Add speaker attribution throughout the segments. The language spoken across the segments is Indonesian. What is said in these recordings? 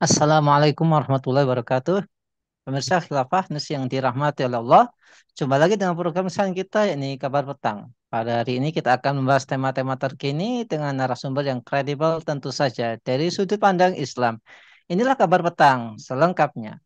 Speaker 1: Assalamualaikum warahmatullahi wabarakatuh. Pemirsa Khilafah Nus yang dirahmati oleh Allah. Jumpa lagi dengan program kesayangan kita, yakni Kabar Petang. Pada hari ini kita akan membahas tema-tema terkini dengan narasumber yang kredibel tentu saja dari sudut pandang Islam. Inilah Kabar Petang selengkapnya.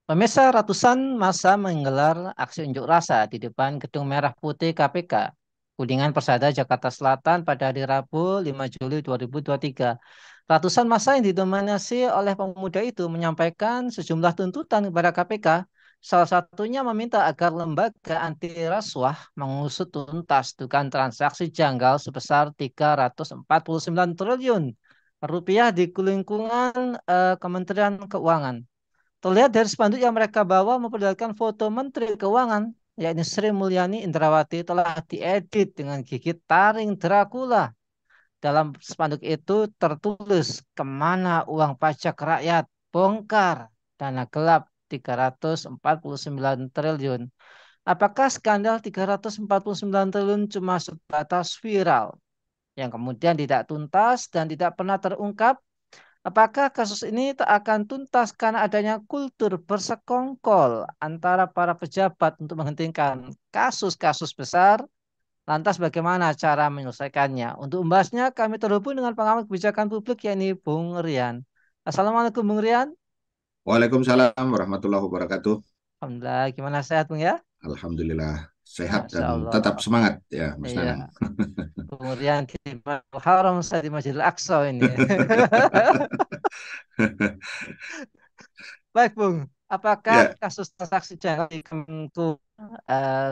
Speaker 1: Pemirsa, ratusan massa menggelar aksi unjuk rasa di depan Gedung Merah Putih KPK, Kuningan Persada, Jakarta Selatan pada hari Rabu 5 Juli 2023. Ratusan massa yang didominasi oleh pemuda itu menyampaikan sejumlah tuntutan kepada KPK. Salah satunya meminta agar lembaga anti rasuah mengusut tuntas dugaan transaksi janggal sebesar 349 triliun rupiah di lingkungan Kementerian Keuangan. Terlihat dari spanduk yang mereka bawa memperlihatkan foto Menteri Keuangan, yakni Sri Mulyani Indrawati telah diedit dengan gigi taring Dracula. Dalam spanduk itu tertulis, kemana uang pajak rakyat, bongkar, dana gelap 349 triliun. Apakah skandal 349 triliun cuma sebatas viral, yang kemudian tidak tuntas dan tidak pernah terungkap? Apakah kasus ini tak akan tuntas karena adanya kultur bersekongkol antara para pejabat untuk menghentikan kasus-kasus besar? Lantas bagaimana cara menyelesaikannya? Untuk membahasnya kami terhubung dengan pengamat kebijakan publik yakni Bung Rian. Assalamualaikum Bung Rian.
Speaker 2: Waalaikumsalam warahmatullahi wabarakatuh.
Speaker 1: Alhamdulillah, gimana sehat Bung ya?
Speaker 2: Alhamdulillah sehat
Speaker 1: Masya
Speaker 2: dan tetap
Speaker 1: Allah.
Speaker 2: semangat ya, Mas
Speaker 1: Iya,
Speaker 2: Nanang.
Speaker 1: Bung Rian kirim haram saya di Masjidil Aqsa ini. Baik, Bung. Apakah
Speaker 2: Ya,
Speaker 1: kasus transaksi janggal di Kemenku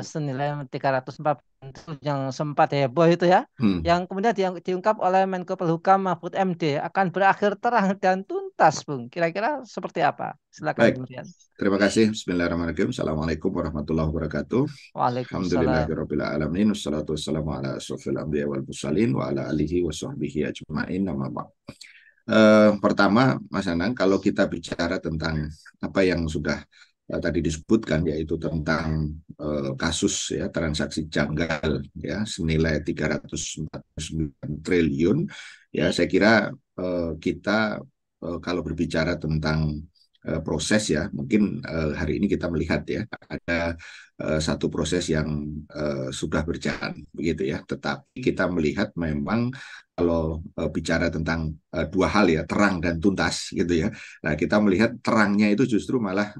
Speaker 1: senilai 340 triliun yang sempat heboh itu ya,
Speaker 2: hmm,
Speaker 1: yang kemudian diungkap oleh Menko Polhukam Mahfud MD akan berakhir terang dan tuntas, Bung? Kira-kira seperti apa? Silakan,
Speaker 2: baik.
Speaker 1: Bung Rian.
Speaker 2: Terima kasih. Bismillahirrahmanirrahim. Assalamualaikum warahmatullahi wabarakatuh.
Speaker 1: Waalaikumsalam.
Speaker 2: Alhamdulillahirabbil alamin. Wassalatu wassalamu ala asrofil anbiya wal mursalin wa ala alihi wa sahbihi ajma'in. Amma ba'd. Pertama, Mas Anang, kalau kita bicara tentang apa yang sudah tadi disebutkan, yaitu tentang kasus ya transaksi janggal ya senilai 349 triliun, ya saya kira kita kalau berbicara tentang proses ya, mungkin hari ini kita melihat ya ada satu proses yang sudah berjalan begitu ya, tetapi kita melihat memang kalau bicara tentang dua hal ya, terang dan tuntas gitu ya. Nah, kita melihat terangnya itu justru malah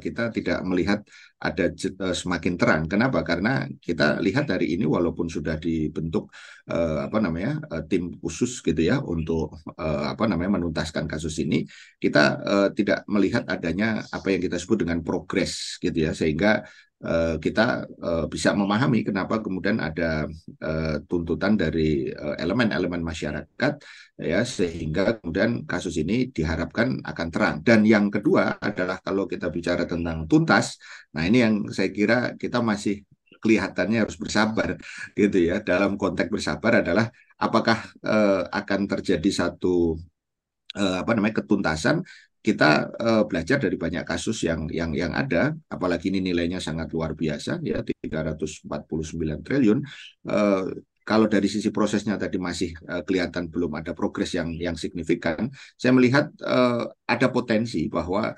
Speaker 2: kita tidak melihat ada semakin terang. Kenapa? Karena kita lihat hari ini walaupun sudah dibentuk apa namanya tim khusus gitu ya untuk apa namanya menuntaskan kasus ini, kita tidak melihat adanya apa yang kita sebut dengan progres gitu ya, sehingga kita bisa memahami kenapa kemudian ada tuntutan dari elemen-elemen masyarakat ya, sehingga kemudian kasus ini diharapkan akan terang. Dan yang kedua adalah kalau kita bicara tentang tuntas, nah ini yang saya kira kita masih kelihatannya harus bersabar gitu ya. Dalam konteks bersabar adalah apakah akan terjadi satu apa namanya ketuntasan. Kita belajar dari banyak kasus yang ada, apalagi ini nilainya sangat luar biasa ya, 349 triliun. Eh, Kalau dari sisi prosesnya tadi masih kelihatan belum ada progres yang signifikan, saya melihat ada potensi bahwa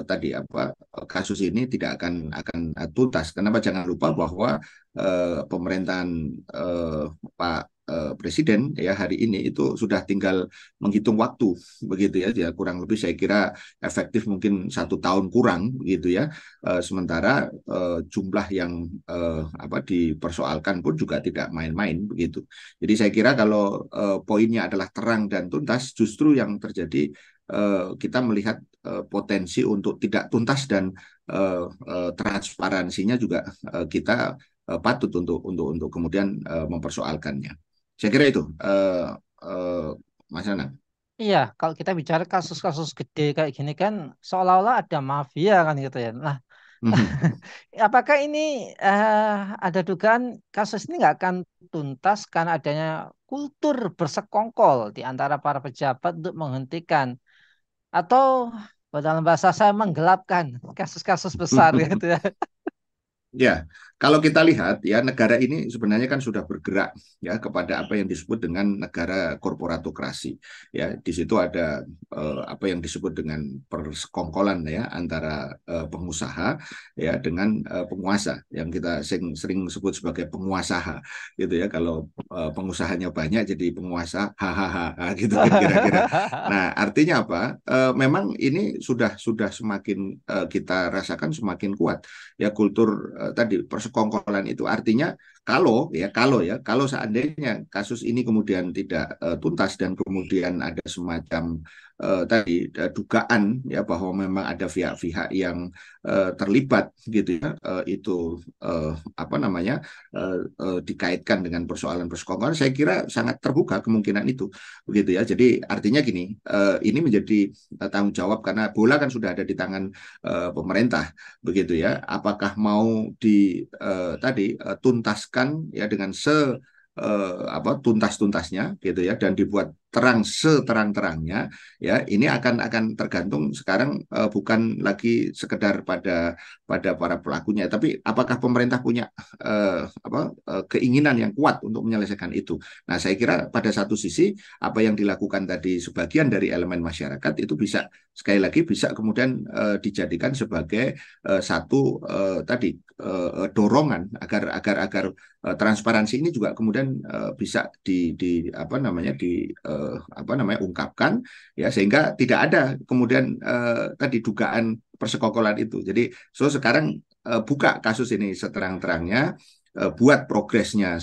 Speaker 2: tadi apa kasus ini tidak akan tuntas. Kenapa? Jangan lupa bahwa pemerintahan Pak Presiden ya hari ini itu sudah tinggal menghitung waktu begitu ya, ya kurang lebih saya kira efektif mungkin 1 tahun kurang gitu ya. Sementara jumlah yang apa dipersoalkan pun juga tidak main-main begitu. Jadi saya kira kalau poinnya adalah terang dan tuntas, justru yang terjadi kita melihat potensi untuk tidak tuntas dan transparansinya juga kita patut untuk kemudian mempersoalkannya. Saya kira itu, uh, Mas Anang.
Speaker 1: Iya, kalau kita bicara kasus-kasus gede kayak gini kan seolah-olah ada mafia kan gitu ya. Nah,
Speaker 2: Mhm.
Speaker 1: apakah ini eh, ada dugaan kasus ini nggak akan tuntas karena adanya kultur bersekongkol di antara para pejabat untuk menghentikan atau dalam bahasa saya menggelapkan kasus-kasus besar gitu ya.
Speaker 2: Ya, kalau kita lihat ya negara ini sebenarnya kan sudah bergerak ya kepada apa yang disebut dengan negara korporatokrasi. Ya, di situ ada apa yang disebut dengan persekongkolan ya antara pengusaha ya dengan penguasa yang kita sering sebut sebagai penguasaha gitu ya. Kalau pengusahanya banyak jadi penguasa hahaha gitu kira-kira. Nah, artinya apa? Memang ini sudah semakin kita rasakan semakin kuat ya kultur tadi persekongkolan itu artinya kalau seandainya kasus ini kemudian tidak tuntas dan kemudian ada semacam tadi dugaan ya bahwa memang ada pihak-pihak yang terlibat gitu ya itu apa namanya dikaitkan dengan persoalan persekongkolan saya kira sangat terbuka kemungkinan itu begitu ya jadi artinya gini ini menjadi tanggung jawab karena bola kan sudah ada di tangan pemerintah begitu ya. Apakah mau tadi tuntaskan ya dengan apa tuntas-tuntasnya gitu ya dan dibuat terang seterang-terangnya ya ini akan tergantung sekarang bukan lagi sekedar pada para pelakunya tapi apakah pemerintah punya keinginan yang kuat untuk menyelesaikan itu. Nah, saya kira pada satu sisi apa yang dilakukan tadi sebagian dari elemen masyarakat itu bisa sekali lagi bisa kemudian dijadikan sebagai satu tadi dorongan agar transparansi ini juga kemudian bisa apa namanya ungkapkan ya sehingga tidak ada kemudian tadi dugaan persekongkolan itu. Jadi sekarang buka kasus ini seterang-terangnya buat progresnya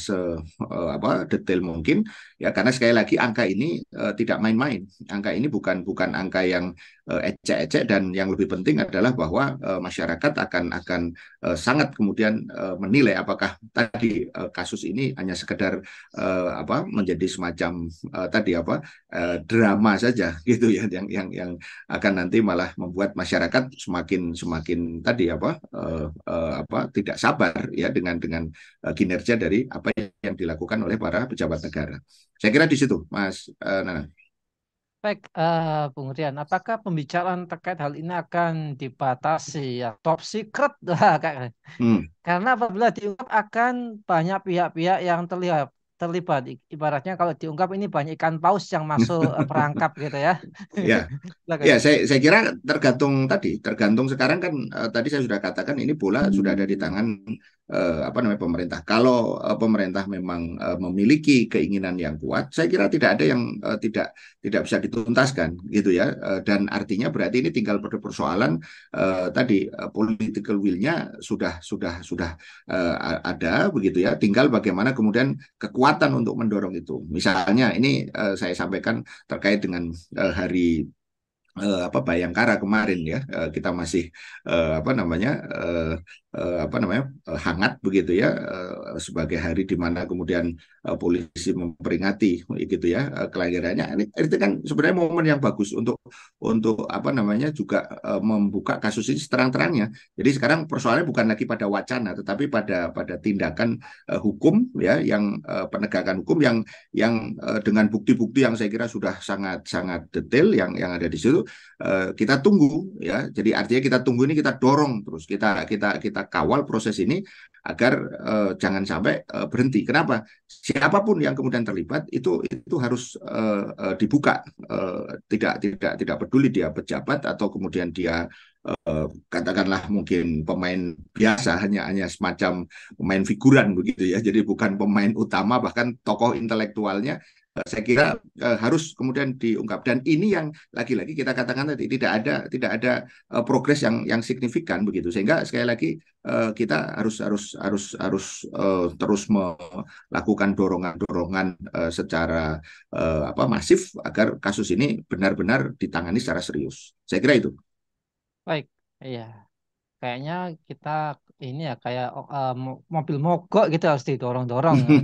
Speaker 2: apa detail mungkin ya karena sekali lagi angka ini tidak main-main. Angka ini bukan angka yang ecek-ecek dan yang lebih penting adalah bahwa masyarakat akan sangat kemudian menilai apakah tadi kasus ini hanya sekedar apa menjadi semacam tadi apa drama saja gitu ya yang akan nanti malah membuat masyarakat semakin semakin tadi apa tidak sabar ya dengan kinerja dari apa yang dilakukan oleh para pejabat negara. Saya kira di situ, Mas Nana.
Speaker 1: Baik, Bung Rian, apakah pembicaraan terkait hal ini akan dibatasi ya top secret lah,
Speaker 2: Hmm.
Speaker 1: karena apabila diungkap akan banyak pihak-pihak yang terlibat. Ibaratnya kalau diungkap ini banyak ikan paus yang masuk perangkap gitu ya.
Speaker 2: Ya,
Speaker 1: Silakan.
Speaker 2: ya, saya kira tergantung sekarang kan tadi saya sudah katakan ini bola sudah ada di tangan apa namanya pemerintah. Kalau pemerintah memang memiliki keinginan yang kuat, saya kira tidak ada yang tidak bisa dituntaskan gitu ya. Dan artinya berarti ini tinggal pada persoalan tadi political will-nya sudah ada begitu ya. Tinggal bagaimana kemudian kekuatan untuk mendorong itu. Misalnya ini saya sampaikan terkait dengan hari apa Bayangkara kemarin ya kita masih apa namanya hangat begitu ya sebagai hari di mana kemudian polisi memperingati gitu ya kelahirannya ini itu kan sebenarnya momen yang bagus untuk apa namanya juga membuka kasus ini seterang-terangnya. Jadi sekarang persoalannya bukan lagi pada wacana tetapi pada tindakan hukum ya yang penegakan hukum yang dengan bukti-bukti yang saya kira sudah sangat sangat detail yang ada di situ kita tunggu ya. Jadi artinya kita tunggu ini kita dorong terus kita kawal proses ini agar jangan sampai berhenti. Kenapa? Siapapun yang kemudian terlibat itu harus dibuka. Tidak peduli dia pejabat atau kemudian dia katakanlah mungkin pemain biasa hanya semacam pemain figuran begitu ya. Jadi bukan pemain utama bahkan tokoh intelektualnya saya kira harus kemudian diungkap dan ini yang lagi-lagi kita katakan tadi tidak ada progres yang signifikan begitu sehingga sekali lagi kita harus terus melakukan dorongan-dorongan secara apa masif agar kasus ini benar-benar ditangani secara serius. Saya kira itu.
Speaker 1: Baik, iya. Kayaknya kita ini ya kayak mobil mogok gitu harus didorong-dorong ya.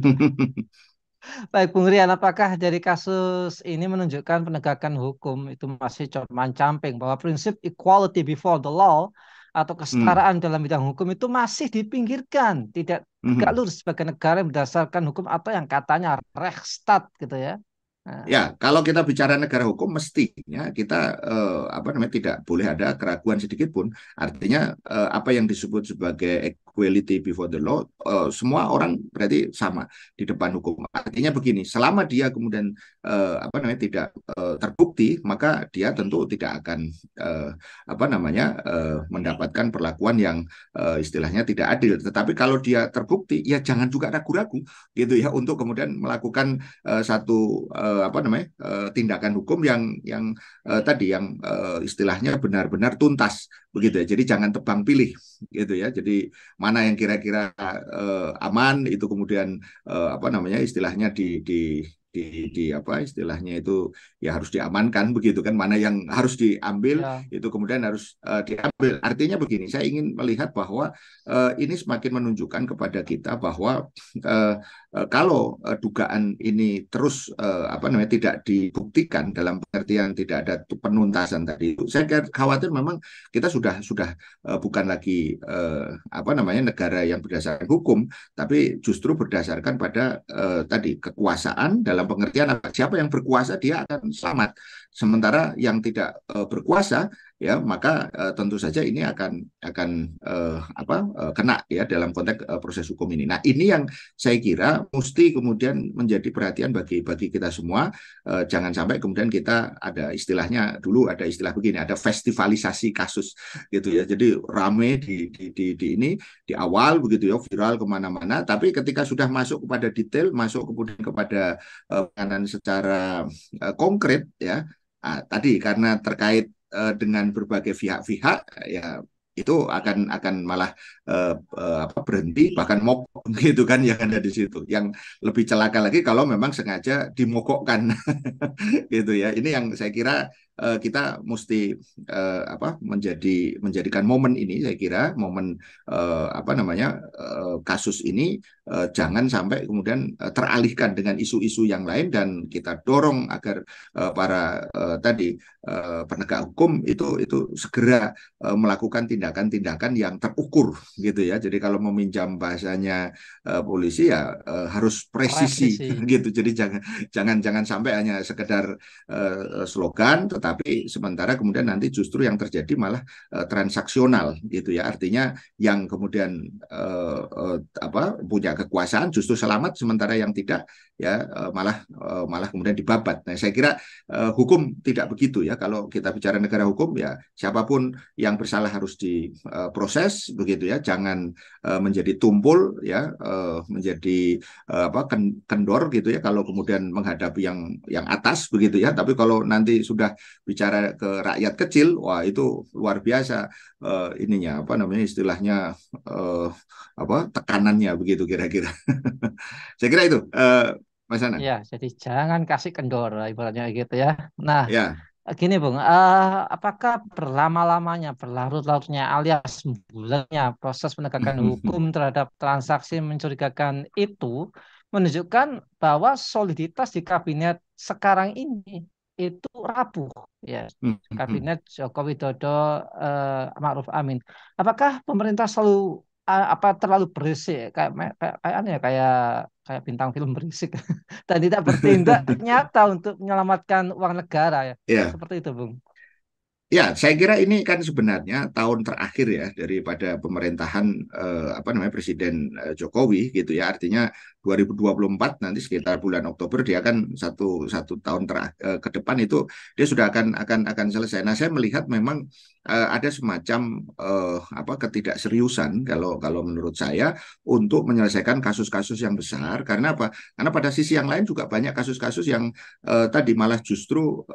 Speaker 1: Baik, Bung Rian, apakah dari kasus ini menunjukkan penegakan hukum itu masih camping bahwa prinsip equality before the law atau
Speaker 2: Hmm,
Speaker 1: kesetaraan dalam bidang hukum itu masih dipinggirkan, tidak tegak
Speaker 2: hmm.
Speaker 1: lurus sebagai negara yang berdasarkan hukum atau yang katanya Rechtsstaat gitu ya. Nah,
Speaker 2: Ya, kalau kita bicara negara hukum, mestinya kita apa namanya tidak boleh ada keraguan sedikit pun. Artinya apa yang disebut sebagai equality before the law, semua orang berarti sama di depan hukum. Artinya begini, selama dia kemudian apa namanya tidak terbukti, maka dia tentu tidak akan eh, apa namanya mendapatkan perlakuan yang istilahnya tidak adil. Tetapi kalau dia terbukti, ya jangan juga ragu-ragu gitu ya untuk kemudian melakukan satu apa namanya tindakan hukum yang tadi yang istilahnya benar-benar tuntas begitu ya. Jadi jangan tebang pilih gitu ya. Jadi mana yang kira-kira aman itu kemudian apa namanya istilahnya di apa istilahnya itu ya harus diamankan begitu kan, mana yang harus diambil
Speaker 1: ya,
Speaker 2: itu kemudian harus diambil. Artinya begini, saya ingin melihat bahwa ini semakin menunjukkan kepada kita bahwa uh, kalau dugaan ini terus apa namanya tidak dibuktikan dalam pengertian tidak ada penuntasan tadi itu, saya khawatir memang kita sudah bukan lagi apa namanya negara yang berdasarkan hukum, tapi justru berdasarkan pada tadi kekuasaan dalam pengertian apa, siapa yang berkuasa dia akan selamat, sementara yang tidak berkuasa ya maka tentu saja ini akan apa kena ya dalam konteks proses hukum ini. Nah, ini yang saya kira mesti kemudian menjadi perhatian bagi kita semua. Jangan sampai kemudian kita ada istilahnya, dulu ada istilah begini, ada festivalisasi kasus gitu ya. Jadi rame di ini di awal begitu ya, viral kemana-mana. Tapi ketika sudah masuk kepada detail, masuk kemudian kepada penanganan secara konkret ya. Tadi karena terkait dengan berbagai pihak-pihak ya itu akan malah apa, berhenti bahkan mogok gitu kan yang ada di situ. Yang lebih celaka lagi kalau memang sengaja dimogokkan gitu ya. Ini yang saya kira kita mesti apa menjadikan momen ini, saya kira momen apa namanya kasus ini jangan sampai kemudian teralihkan dengan isu-isu yang lain, dan kita dorong agar para tadi penegak hukum itu segera melakukan tindakan-tindakan yang terukur gitu ya. Jadi kalau meminjam bahasanya polisi ya harus presisi
Speaker 1: presisi.
Speaker 2: gitu. Jadi jangan jangan jangan sampai hanya sekedar slogan, tetapi sementara kemudian nanti justru yang terjadi malah transaksional gitu ya. Artinya yang kemudian apa punya kekuasaan justru selamat, sementara yang tidak ya malah kemudian dibabat. Nah, saya kira hukum tidak begitu ya. Kalau kita bicara negara hukum ya siapapun yang bersalah harus diproses begitu ya. Jangan menjadi tumpul ya, menjadi apa kendor gitu ya kalau kemudian menghadapi yang atas begitu ya. Tapi kalau nanti sudah bicara ke rakyat kecil, wah itu luar biasa ininya apa namanya istilahnya apa tekanannya begitu kira-kira. Saya kira itu Mas Anang.
Speaker 1: Ya, jadi jangan kasih kendor, ibaratnya gitu ya. Nah,
Speaker 2: Ya.
Speaker 1: gini Bung, apakah berlama-lamanya, berlarut-larutnya alias bulannya proses penegakan hukum terhadap transaksi mencurigakan itu menunjukkan bahwa soliditas di kabinet sekarang ini itu rapuh, ya. Kabinet Joko Widodo, Ma'ruf Amin. Apakah pemerintah selalu apa terlalu berisik kayak kayak bintang film berisik dan tidak bertindak nyata untuk menyelamatkan uang negara ya.
Speaker 2: Ya.
Speaker 1: Seperti itu, Bung.
Speaker 2: Ya, saya kira ini kan sebenarnya tahun terakhir ya daripada pemerintahan apa namanya Presiden Jokowi gitu ya. Artinya 2024 nanti sekitar bulan Oktober dia kan satu tahun ke depan itu dia sudah akan selesai. Nah, saya melihat memang ada semacam apa ketidakseriusan kalau kalau menurut saya untuk menyelesaikan kasus-kasus yang besar. Karena apa? Karena pada sisi yang lain juga banyak kasus-kasus yang tadi malah justru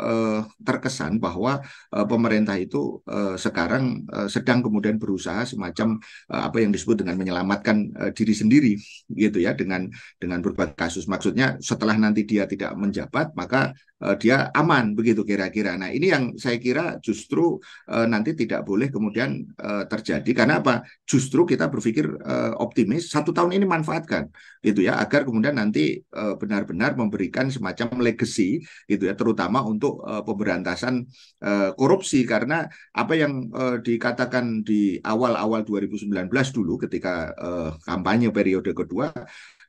Speaker 2: terkesan bahwa pemerintah itu sekarang sedang kemudian berusaha semacam apa yang disebut dengan menyelamatkan diri sendiri gitu ya dengan berbagai kasus. Maksudnya setelah nanti dia tidak menjabat maka dia aman begitu kira-kira. Nah, ini yang saya kira justru nanti tidak boleh kemudian terjadi karena apa? Justru kita berpikir optimis 1 tahun ini manfaatkan gitu ya agar kemudian nanti benar-benar memberikan semacam legacy gitu ya terutama untuk pemberantasan korupsi karena apa yang dikatakan di awal-awal 2019 dulu ketika kampanye periode kedua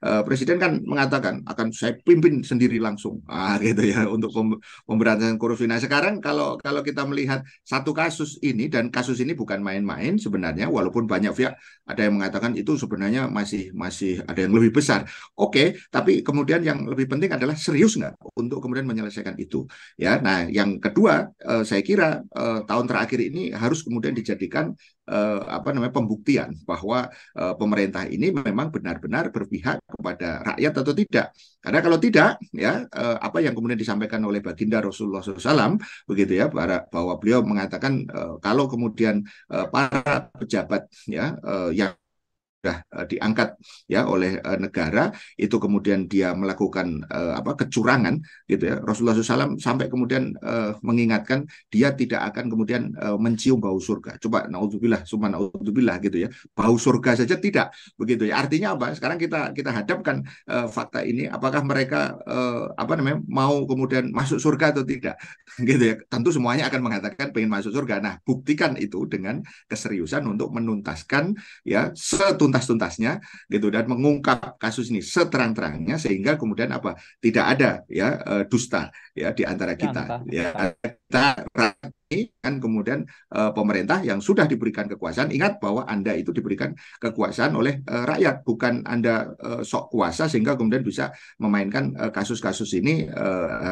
Speaker 2: Presiden kan mengatakan akan saya pimpin sendiri langsung, gitu ya untuk pemberantasan korupsi. Nah sekarang kalau kalau kita melihat satu kasus ini dan kasus ini bukan main-main sebenarnya, walaupun banyak pihak ada yang mengatakan itu sebenarnya masih masih ada yang lebih besar. Oke, tapi kemudian yang lebih penting adalah serius nggak untuk kemudian menyelesaikan itu. Ya, nah yang kedua saya kira tahun terakhir ini harus kemudian dijadikan apa namanya pembuktian bahwa pemerintah ini memang benar-benar berpihak kepada rakyat atau tidak. Karena kalau tidak, ya apa yang kemudian disampaikan oleh baginda Rasulullah SAW, begitu ya, bahwa beliau mengatakan kalau kemudian para pejabat ya yang sudah diangkat ya oleh negara itu kemudian dia melakukan apa kecurangan gitu ya Rasulullah SAW sampai kemudian mengingatkan dia tidak akan kemudian mencium bau surga coba naudzubillah summa naudzubillah gitu ya bau surga saja tidak begitu ya artinya apa sekarang kita hadapkan fakta ini apakah mereka apa namanya mau kemudian masuk surga atau tidak gitu ya tentu semuanya akan mengatakan pengen masuk surga nah buktikan itu dengan keseriusan untuk menuntaskan ya setuntas-tuntasnya gitu dan mengungkap kasus ini seterang-terangnya sehingga kemudian apa tidak ada ya dusta ya di antara
Speaker 1: Ya,
Speaker 2: kita
Speaker 1: entah.
Speaker 2: ya kita ini kan kemudian pemerintah yang sudah diberikan kekuasaan ingat bahwa Anda itu diberikan kekuasaan oleh rakyat bukan Anda sok kuasa sehingga kemudian bisa memainkan kasus-kasus ini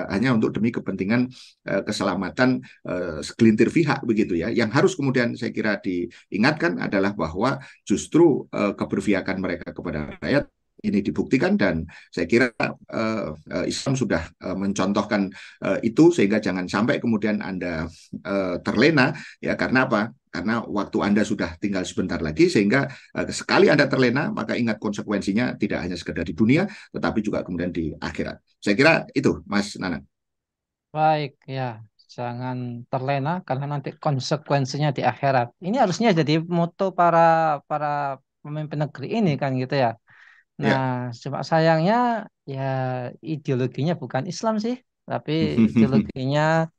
Speaker 2: hanya untuk demi kepentingan keselamatan segelintir pihak begitu ya yang harus kemudian saya kira diingatkan adalah bahwa justru keberpihakan mereka kepada rakyat ini dibuktikan dan saya kira Islam sudah mencontohkan itu sehingga jangan sampai kemudian Anda terlena ya karena apa? Karena waktu Anda sudah tinggal sebentar lagi sehingga sekali Anda terlena maka ingat konsekuensinya tidak hanya sekedar di dunia tetapi juga kemudian di akhirat. Saya kira itu Mas Nana.
Speaker 1: Baik, ya. Jangan terlena karena nanti konsekuensinya di akhirat. Ini harusnya jadi moto para para pemimpin negeri ini kan gitu ya. Nah,
Speaker 2: Ya.
Speaker 1: cuma sayangnya ya ideologinya bukan Islam sih, tapi ideologinya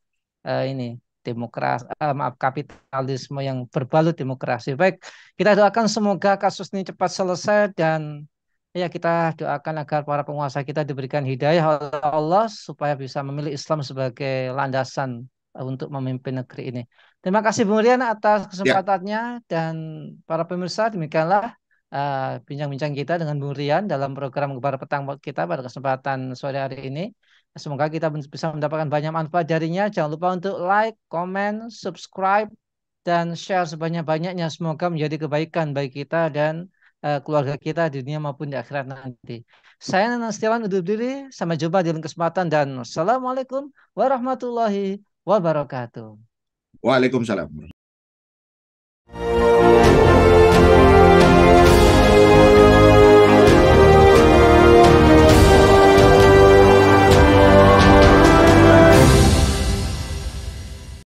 Speaker 1: ini demokrasi, maaf kapitalisme yang berbalut demokrasi. Baik, kita doakan semoga kasus ini cepat selesai dan ya kita doakan agar para penguasa kita diberikan hidayah oleh Allah supaya bisa memilih Islam sebagai landasan untuk memimpin negeri ini. Terima kasih Bung Rian atas
Speaker 2: Ya.
Speaker 1: kesempatannya dan para pemirsa demikianlah bincang-bincang kita dengan Bung Rian dalam program Kebar Petang kita pada kesempatan sore hari ini. Semoga kita bisa mendapatkan banyak manfaat darinya. Jangan lupa untuk like, comment, subscribe, dan share sebanyak-banyaknya. Semoga menjadi kebaikan bagi kita dan keluarga kita di dunia maupun di akhirat nanti. Saya Nana Setiawan undur diri. Sampai jumpa di lain kesempatan dan Assalamualaikum warahmatullahi wabarakatuh.
Speaker 2: Waalaikumsalam.